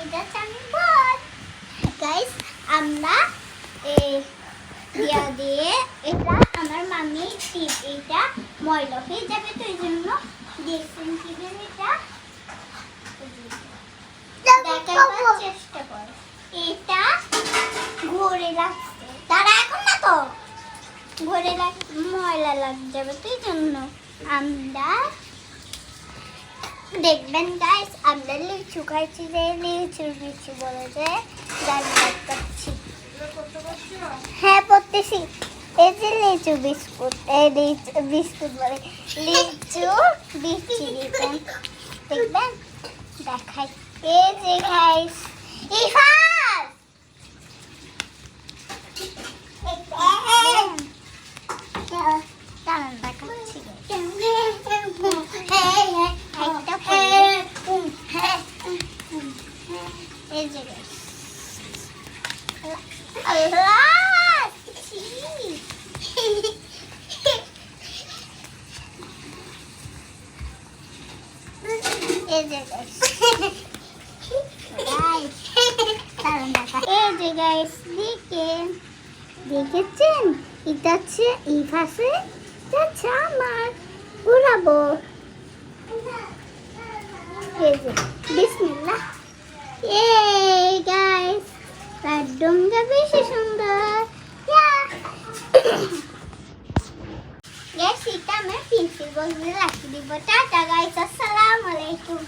এটা আমি বল গাইস আমরা এই দিয়া দিয়ে এটা আমার মামি টিপ এটা ময়লা হয়ে যাবে তো এই জন্য দেখছেন কিভাবে এটা দেখাবার চেষ্টা কর এটা ঘুরে লাগছে তারা এখন না তো ঘুরে ময়লা লাগ যাবে তো এই জন্য আমরা দেখবেন গাইস আমরা লিচু খাইছি যে লিচু লিচু বলে যে গাছ কাটছি হ্যাঁ পড়তেছি এই যে লিচু বিস্কুট এই লিচু বিস্কুট বলে লিচু বিচি দিবেন দেখবেন দেখাই এই যে গাইস ইফাস দাঁড়ান দেখাচ্ছি এই যে আল্লাহ এই যে গাইস দেখেছেন এটা হচ্ছে ইফাসে যাচ্ছে আমার ঘুরাবো এই যে বিসমিল্লাহ এই গাইস একদমটা বেশি সুন্দর গাইস এটা আমি পেন্সিল বক্সে রাখি দিব টাটা গাইস আসসালামু আলাইকুম